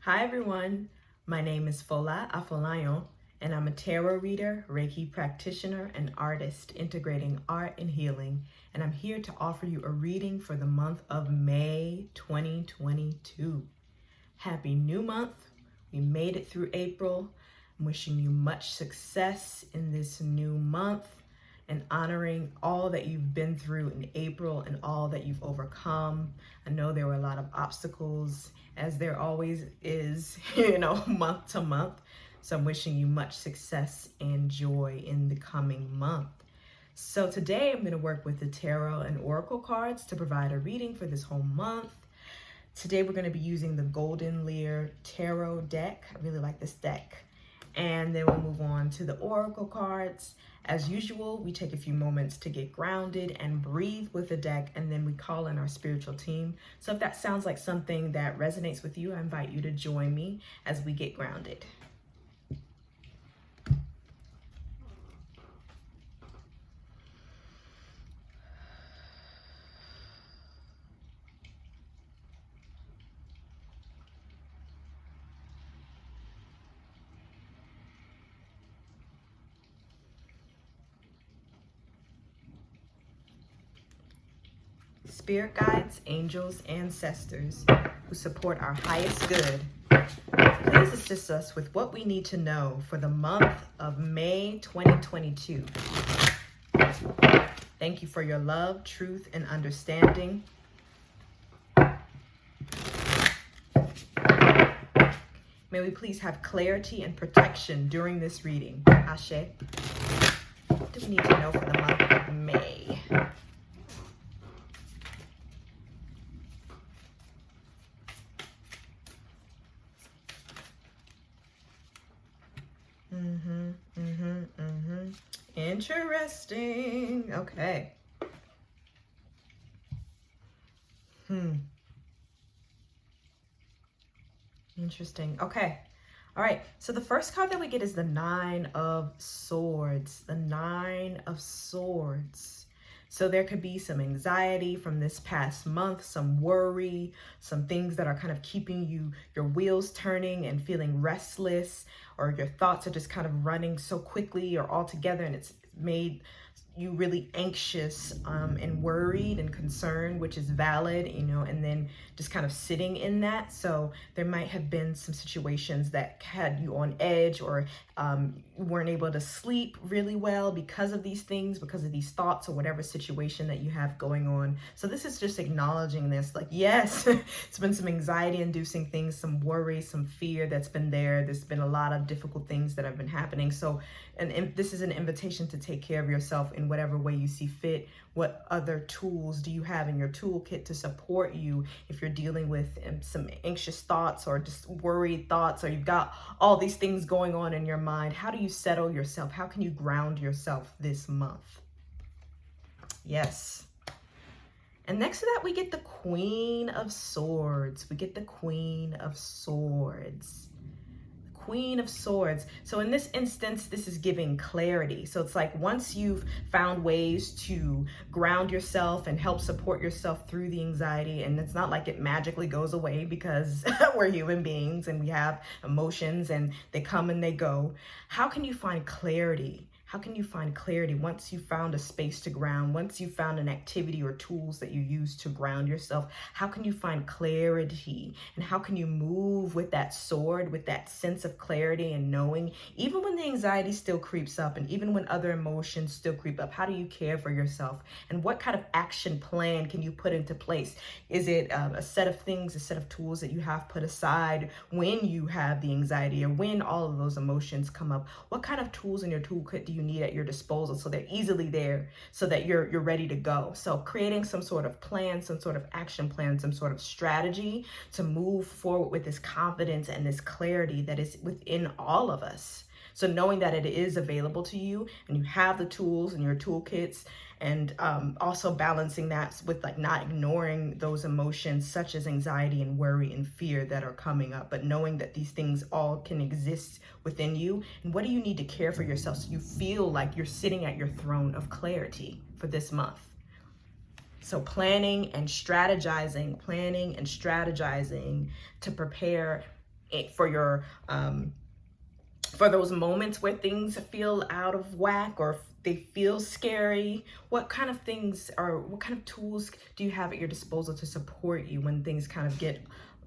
Hi everyone, my name is Fola Afolayan, and I'm a tarot reader, Reiki practitioner, and artist integrating art and healing, and I'm here to offer you a reading for the month of May 2022. Happy new month. We made it through April. I'm wishing you much success in this new month and honoring all that you've been through in April and all that you've overcome. I know there were a lot of obstacles, as there always is, month to month. So I'm wishing you much success and joy in the coming month. So today I'm going to work with the tarot and oracle cards to provide a reading for this whole month. Today we're going to be using the Golden Lear Tarot deck. I really like this deck. And then we'll move on to the oracle cards. As usual, we take a few moments to get grounded and breathe with the deck, and then we call in our spiritual team. So if that sounds like something that resonates with you, I invite you to join me as we get grounded. Spirit guides, angels, ancestors who support our highest good, please assist us with what we need to know for the month of May 2022. Thank you for your love, truth, and understanding. May we please have clarity and protection during this reading. Ashe. What do we need to know for the month of May? Interesting. Okay. Interesting. Okay. All right. So the first card that we get is the Nine of Swords. The Nine of Swords. So there could be some anxiety from this past month, some worry, some things that are kind of keeping your wheels turning and feeling restless, or your thoughts are just kind of running so quickly or all together, and it's made you really anxious and worried and concerned, which is valid, and then just kind of sitting in that. So there might have been some situations that had you on edge, or you weren't able to sleep really well because of these things, because of these thoughts, or whatever situation that you have going on. So this is just acknowledging this, like, yes, it's been some anxiety inducing things, some worry, some fear that's been there. There's been a lot of difficult things that have been happening. So, and this is an invitation to take care of yourself in whatever way you see fit. What other tools do you have in your toolkit to support you if you're dealing with some anxious thoughts or just worried thoughts, or you've got all these things going on in your mind? How do you settle yourself? How can you ground yourself this month? Yes. And next to that, we get the Queen of Swords. We get the Queen of Swords. Queen of Swords. So in this instance, this is giving clarity. So it's like once you've found ways to ground yourself and help support yourself through the anxiety, and it's not like it magically goes away, because we're human beings and we have emotions and they come and they go. How can you find clarity? How can you find clarity once you found a space to ground, once you found an activity or tools that you use to ground yourself? How can you find clarity, and how can you move with that sword, with that sense of clarity and knowing, even when the anxiety still creeps up and even when other emotions still creep up? How do you care for yourself, and what kind of action plan can you put into place? Is it a set of things, a set of tools that you have put aside when you have the anxiety or when all of those emotions come up? What kind of tools in your toolkit do you need at your disposal so they're easily there, so that you're ready to go? So creating some sort of plan, some sort of action plan, some sort of strategy to move forward with this confidence and this clarity that is within all of us. So knowing that it is available to you and you have the tools in your toolkits, and also balancing that with like not ignoring those emotions such as anxiety and worry and fear that are coming up, but knowing that these things all can exist within you. And what do you need to care for yourself so you feel like you're sitting at your throne of clarity for this month? So planning and strategizing to prepare for your for those moments where things feel out of whack or they feel scary. What kind of things or what kind of tools do you have at your disposal to support you when things kind of get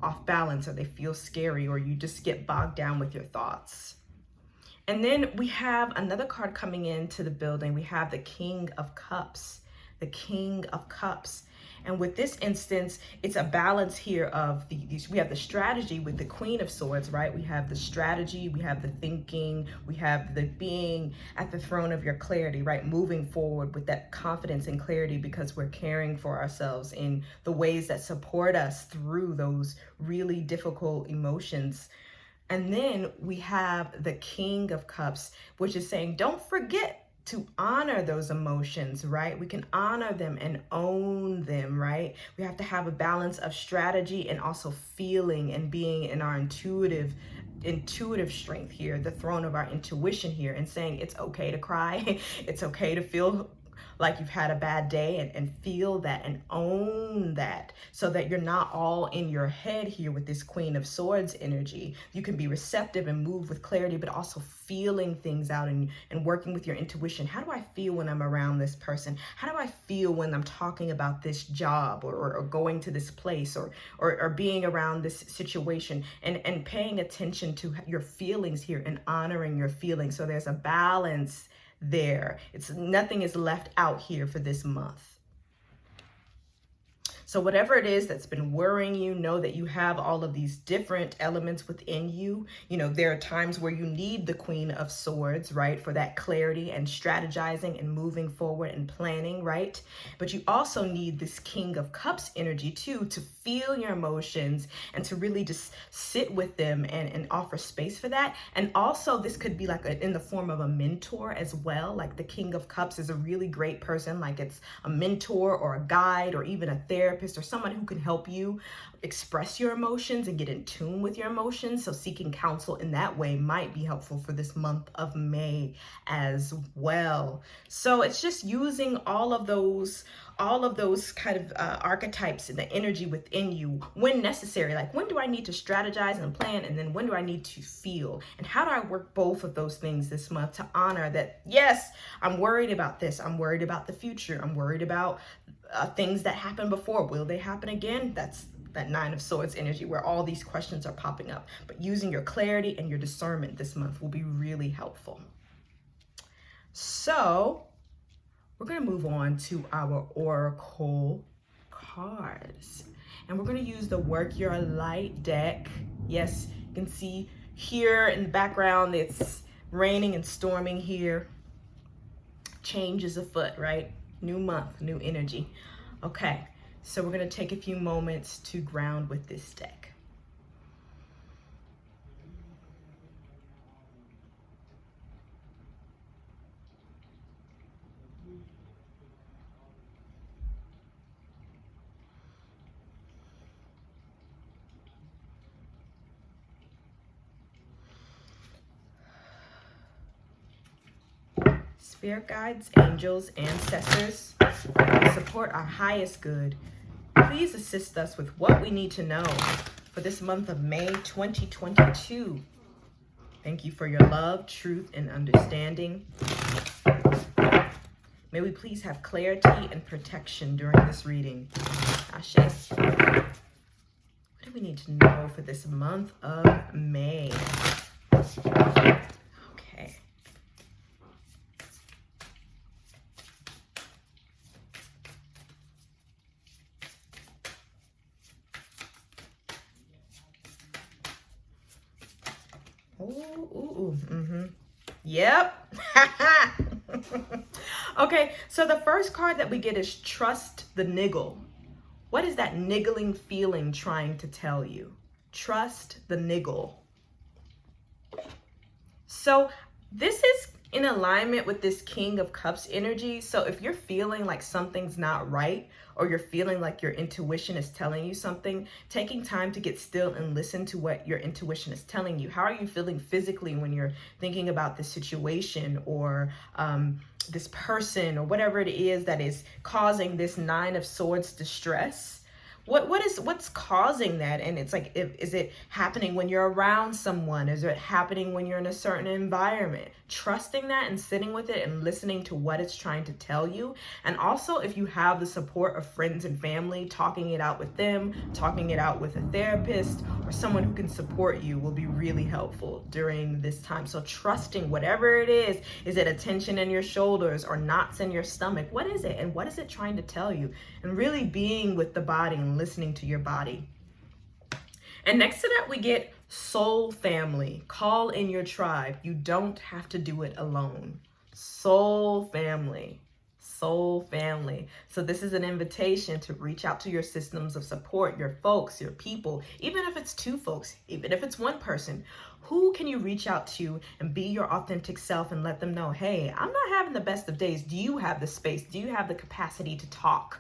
off balance or they feel scary or you just get bogged down with your thoughts? And then we have another card coming into the building. We have the King of Cups, the King of Cups. And with this instance, it's a balance here of we have the strategy with the Queen of Swords, right? We have the strategy, we have the thinking, we have the being at the throne of your clarity, right? Moving forward with that confidence and clarity because we're caring for ourselves in the ways that support us through those really difficult emotions. And then we have the King of Cups, which is saying, don't forget to honor those emotions, right? We can honor them and own them, right? We have to have a balance of strategy and also feeling and being in our intuitive strength here, the throne of our intuition here, and saying it's okay to cry. It's okay to feel like you've had a bad day and feel that and own that so that you're not all in your head here with this Queen of Swords energy. You can be receptive and move with clarity, but also feeling things out and working with your intuition. How do I feel when I'm around this person? How do I feel when I'm talking about this job or going to this place or being around this situation and paying attention to your feelings here and honoring your feelings. So there's a balance there. Nothing is left out here for this month. So whatever it is that's been worrying you, know that you have all of these different elements within you. You know, there are times where you need the Queen of Swords, right? For that clarity and strategizing and moving forward and planning, right? But you also need this King of Cups energy too, to feel your emotions and to really just sit with them and offer space for that. And also this could be like in the form of a mentor as well. Like the King of Cups is a really great person, like it's a mentor or a guide or even a therapist or someone who can help you express your emotions and get in tune with your emotions. So seeking counsel in that way might be helpful for this month of May as well. So it's just using all of those kind of archetypes and the energy within you when necessary. Like, when do I need to strategize and plan? And then when do I need to feel? And how do I work both of those things this month to honor that, yes, I'm worried about this. I'm worried about the future. I'm worried about things that happened before. Will they happen again? That's that Nine of Swords energy where all these questions are popping up. But using your clarity and your discernment this month will be really helpful. So we're going to move on to our oracle cards. And we're going to use the Work Your Light deck. Yes, you can see here in the background, it's raining and storming here. Change is afoot, right? New month, new energy. Okay, so we're going to take a few moments to ground with this deck. Spirit guides, angels, ancestors, support our highest good. Please assist us with what we need to know for this month of May 2022. Thank you for your love, truth, and understanding. May we please have clarity and protection during this reading. Ashe. What do we need to know for this month of May? Yep. Okay, so the first card that we get is Trust the Niggle. What is that niggling feeling trying to tell you? Trust the niggle. So this is in alignment with this King of Cups energy. So if you're feeling like something's not right, or you're feeling like your intuition is telling you something, taking time to get still and listen to what your intuition is telling you. How are you feeling physically when you're thinking about this situation or this person or whatever it is that is causing this Nine of Swords distress? What's causing that? And it's like, is it happening when you're around someone? Is it happening when you're in a certain environment? Trusting that and sitting with it and listening to what it's trying to tell you. And also, if you have the support of friends and family, talking it out with them, talking it out with a therapist or someone who can support you will be really helpful during this time. So trusting whatever it is it a tension in your shoulders or knots in your stomach? What is it? And what is it trying to tell you? And really being with the body and listening to your body. And next to that, we get soul family. Call in your tribe. You don't have to do it alone. Soul family. Soul family. So this is an invitation to reach out to your systems of support, your folks, your people, even if it's two folks, even if it's one person. Who can you reach out to and be your authentic self and let them know, hey, I'm not having the best of days. Do you have the space? Do you have the capacity to talk?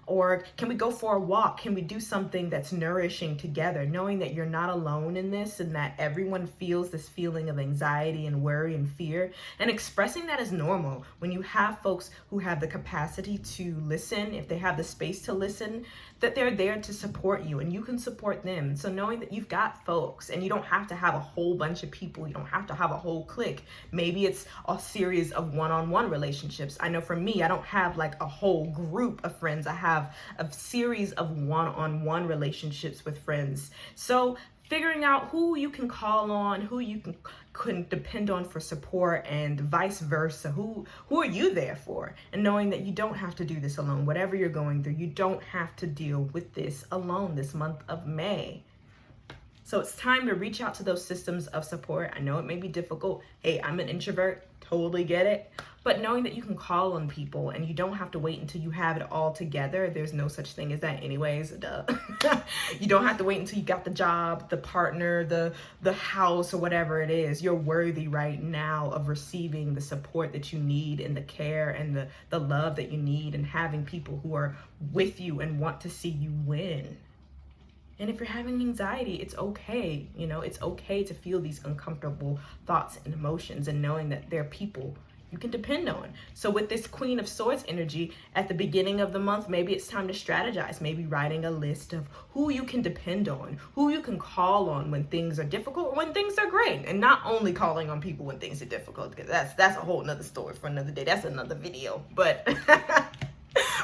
Or can we go for a walk? Can we do something that's nourishing together? Knowing that you're not alone in this and that everyone feels this feeling of anxiety and worry and fear, and expressing that as normal. When you have folks who have the capacity to listen, if they have the space to listen, that they're there to support you and you can support them. So knowing that you've got folks and you don't have to have a whole bunch of people, you don't have to have a whole clique. Maybe it's a series of one-on-one relationships. I know for me, I don't have like a whole group of friends. I have a series of one-on-one relationships with friends. So figuring out who you can call on, who you can depend on for support, and vice versa. Who are you there for? And knowing that you don't have to do this alone. Whatever you're going through, you don't have to deal with this alone this month of May. So it's time to reach out to those systems of support. I know it may be difficult. Hey, I'm an introvert, totally get it. But knowing that you can call on people and you don't have to wait until you have it all together. There's no such thing as that anyways, duh. You don't have to wait until you got the job, the partner, the house, or whatever it is. You're worthy right now of receiving the support that you need and the care and the love that you need, and having people who are with you and want to see you win. And if you're having anxiety, it's okay. You know, it's okay to feel these uncomfortable thoughts and emotions, and knowing that there are people you can depend on. So with this Queen of Swords energy at the beginning of the month, maybe it's time to strategize, maybe writing a list of who you can depend on, who you can call on when things are difficult or when things are great, and not only calling on people when things are difficult, because that's a whole nother story for another day. That's another video, but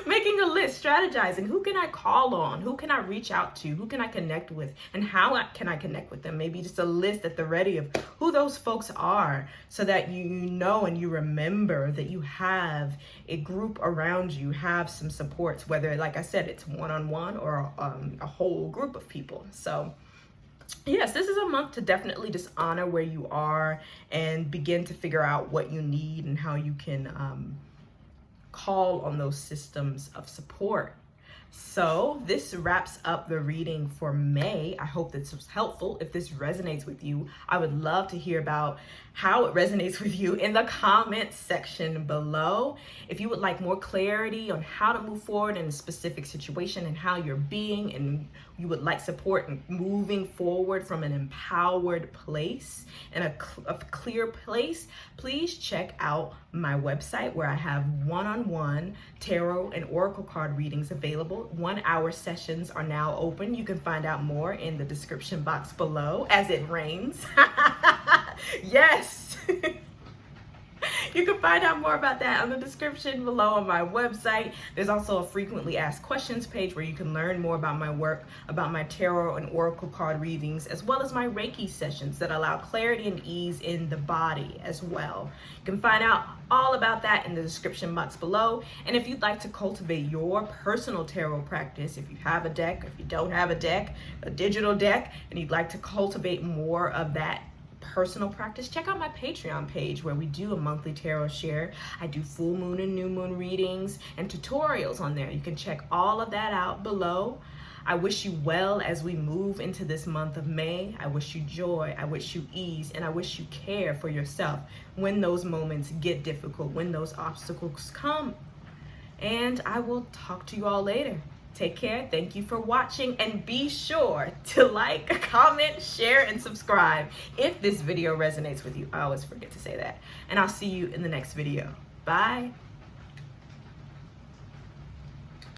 making a list, strategizing, who can I call on? Who can I reach out to? Who can I connect with? And how can I connect with them? Maybe just a list at the ready of who those folks are, so that you know and you remember that you have a group around you, have some supports, whether, like I said, it's one-on-one or a whole group of people. So yes, this is a month to definitely just honor where you are and begin to figure out what you need and how you can call on those systems of support. So this wraps up the reading for May. I hope this was helpful. If this resonates with you, I would love to hear about how it resonates with you in the comments section below. If you would like more clarity on how to move forward in a specific situation and how you're being, and you would like support in moving forward from an empowered place and a clear place, please check out my website where I have one-on-one tarot and oracle card readings available. 1-hour sessions are now open. You can find out more in the description box below as it rains. Yes. You can find out more about that on the description below on my website. There's also a frequently asked questions page where you can learn more about my work, about my tarot and oracle card readings, as well as my Reiki sessions that allow clarity and ease in the body as well. You can find out all about that in the description box below. And if you'd like to cultivate your personal tarot practice, if you have a deck, if you don't have a deck, a digital deck, and you'd like to cultivate more of that personal practice, check out my Patreon page where we do a monthly tarot share. I do full moon and new moon readings and tutorials on there. You can check all of that out below. I wish you well as we move into this month of May. I wish you joy, I wish you ease, and I wish you care for yourself when those moments get difficult, when those obstacles come. And I will talk to you all later. Take care. Thank you for watching, and be sure to like, comment, share, and subscribe if this video resonates with you. I always forget to say that. And I'll see you in the next video. Bye.